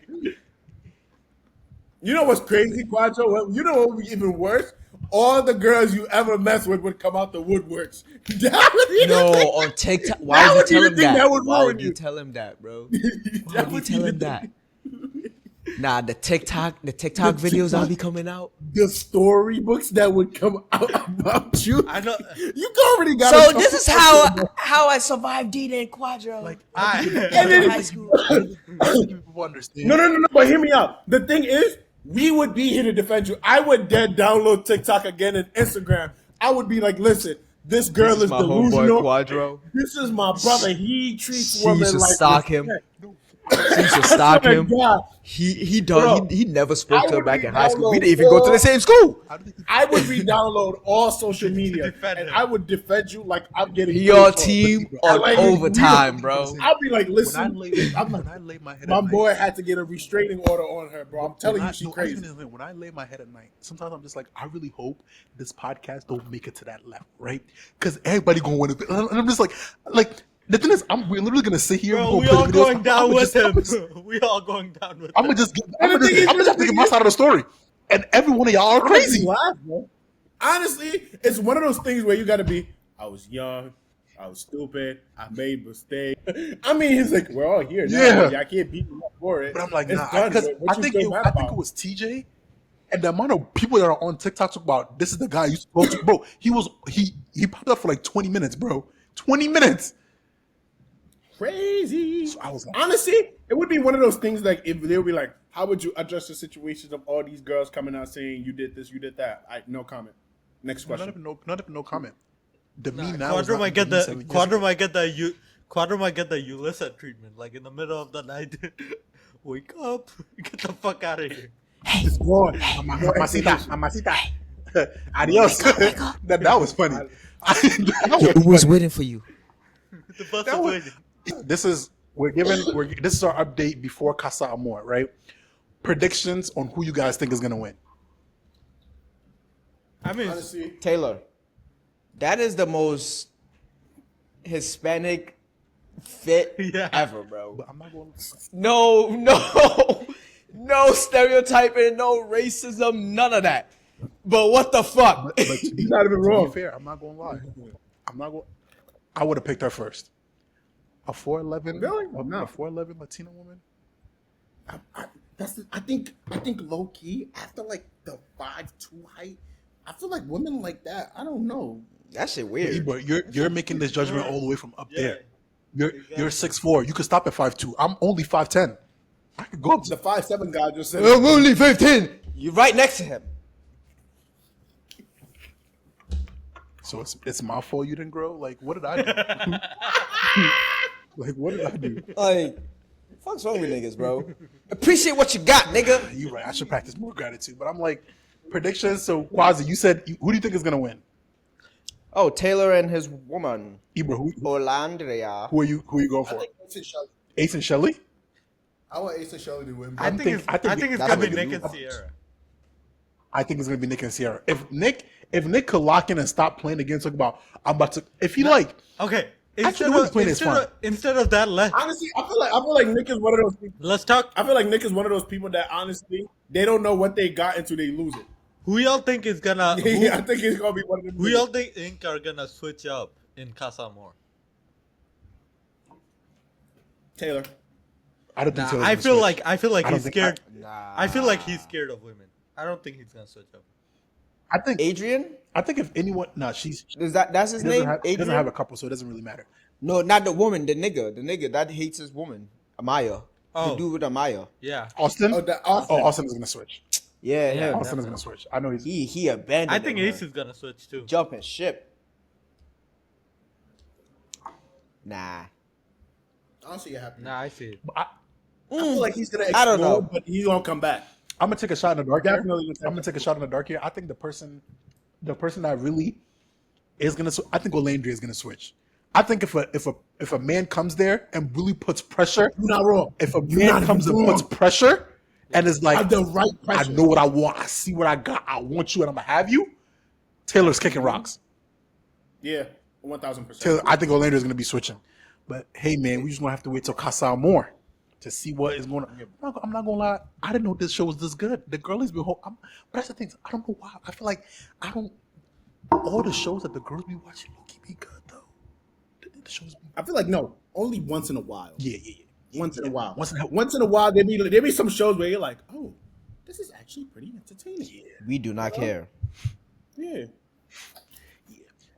You know what's crazy, Quattro? You know what would be even worse? All the girls you ever messed with would come out the woodworks. That would be the No, thing. on TikTok. That Why would would be you tell the him thing that? that would Why ruin would you you. tell him that, bro? That Why would you would tell be him the that? thing. Nah, the TikTok videos I'll be coming out. The storybooks that would come out about you. I know. You already got. So this is how I survived D and Quadro. like, I, And then- high school. I don't think people understand. No. But hear me out. The thing is, we would be here to defend you. I would dead download TikTok again and Instagram. I would be like, listen, this girl is my homeboy delusional. Quadro. This is my brother. He treats She women used to like stalk him. respect. She used to stalk Oh my him. God. He Bro, done. He never spoke I to her would back in high school. We re-download didn't even go to the same school. How do they think I would re-download all social media, defend and him. I would defend you like I'm getting. He on paid for it. team I on like it. overtime, bro. I'll be like, when I listen, lay I'm when like, I lay my head my at night, boy had to get a restraining order on her, bro. I'm telling when you, I- she no, I crazy. even know, when I lay my head at night, sometimes I'm just like, I really hope this podcast don't make it to that level, right? Because everybody gonna want to, and I'm just like the thing is, we're literally gonna sit here. bro, we're we gonna all play videos. going down I'ma with just- him. We all going down with I'm him. gonna just And the thing is, have to give my side of the story, and every one of y'all are crazy. Laugh, bro. Honestly, it's one of those things where you got to be. I was young, I was stupid, I made mistakes. I mean, he's like, we're all here now. Yeah. Yeah, I can't beat you up for it. But I'm like, It's nah, done, because bro. What I you think still mad it about? was TJ, and the amount of people that are on TikTok talk about this is the guy you supposed to, bro. He popped up for like 20 minutes, bro. 20 minutes. Crazy. So I was like, Honestly, it would be one of those things like if they would be like, how would you address the situations of all these girls coming out saying you did this, you did that? No comment. Next not question. even no comment. The me now. Quadro is not might get the me the 7 years Quadro ago. might get the Quadro might get the Ulysses treatment, like in the middle of the night. Wake up, get the fuck out of here. It's gone. Mamacita. Adios. That was funny. Who was waiting for you? The bus That is was- waiting. This is this is our update before Casa Amor, right? Predictions on who you guys think is gonna win. I mean, Honestly, Taylor, that is the most Hispanic fit Yeah. ever, bro. But I'm not going. No stereotyping, no racism, none of that. But what the fuck? But he's not even to wrong. be fair, I'm not going to lie. I'm not going. I would have picked her first. A 4'11", Really? a No. 4'11" Latina woman. I think low key after like the 5'2" height, I feel like women like that. I don't know. That shit weird. But you're making this judgment all the way from up Yeah. there. You're 6'4". You could stop at 5'2". I'm only 5'10". I could go up The to 5'7" guy just said. I'm only 15. You're right next to him. So it's my fault you didn't grow. Like what did I do? Like what did I do? Like, fuck's wrong with niggas, bro? Appreciate what you got, nigga. You're right. I should practice more gratitude. But I'm like predictions. So Quasi, you said who do you think is gonna win? Oh, Taylor and his woman, Ibra, Olandria. who are you going for? Ace and Shelly. Ace and Shelly? I want Ace and Shelly to win. I bro. think it's that's gonna be what Nick you and do. Sierra. I think it's gonna be Nick and Sierra. If Nick could lock in and stop playing again, talk about I'm about to. If he like, Okay, instead the way he's of playing is fine. instead of that, Honestly, I feel like Nick is one of those people. let's talk. I feel like Nick is one of those people that honestly they don't know what they got until they lose it. Who y'all think is gonna? Yeah, I think he's gonna be one of them. Who y'all think are gonna switch up in Casa Amor? Taylor. I don't think Nah, Taylor's I gonna feel switch. like I don't he's think- scared. Nah. I feel like he's scared of women. I don't think he's gonna switch up. I think Adrian? if anyone, she's That's his name? he doesn't Adrian? have a couple, so it doesn't really matter. No, not the woman, the nigga that hates his woman. Amaya. Oh. The dude with Amaya. Yeah, Austin. Austin. Austin is gonna switch. Yeah, him. Austin is gonna switch. I know he's. He abandoned I think him, Ace man. is gonna switch too. Jumping ship. Nah. I don't see it happening. Nah, I see it. I feel like he's gonna explode, I don't know. but he's gonna come back. I'm gonna take a shot in the dark. Definitely Here. gonna I'm gonna take a shot in the dark here. I think the person that really is gonna. I think Olandria is gonna switch. I think if a man comes there and really puts pressure, You're not wrong. if a You're man not comes and wrong. puts pressure and is like, Have the right I pressure. know what I want, I see what I got, I want you, and I'm gonna have you. Taylor's kicking rocks. Yeah, 1,000%. Taylor, I think Orlando is gonna be switching. But hey, man, we just gonna have to wait till Casa Amor to see what is going on. I'm not gonna lie, I didn't know this show was this good. The girlies be but that's the thing. I don't know why. I feel like all the shows that the girls be watching low key be good though. The shows be, I feel like no, only once in a while. yeah. Once in a while. Once in a- Once in a while, there be some shows where you're like, oh, this is actually pretty entertaining. We do not care. Yeah.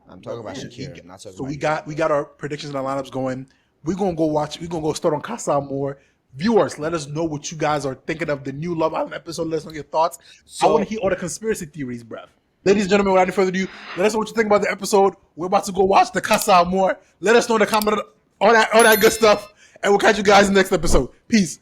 I'm talking about Shakira. Not talking So about we got our predictions and our lineups going. We're gonna go watch. We're gonna go start on Casa Amor. Viewers, let us know what you guys are thinking of the new Love Island episode. Let us know your thoughts. I want to hear all the conspiracy theories, bruv. Ladies and gentlemen, without any further ado, let us know what you think about the episode. We're about to go watch the Casa Amor. Let us know in the comment all that good stuff, and we'll catch you guys in the next episode. Peace.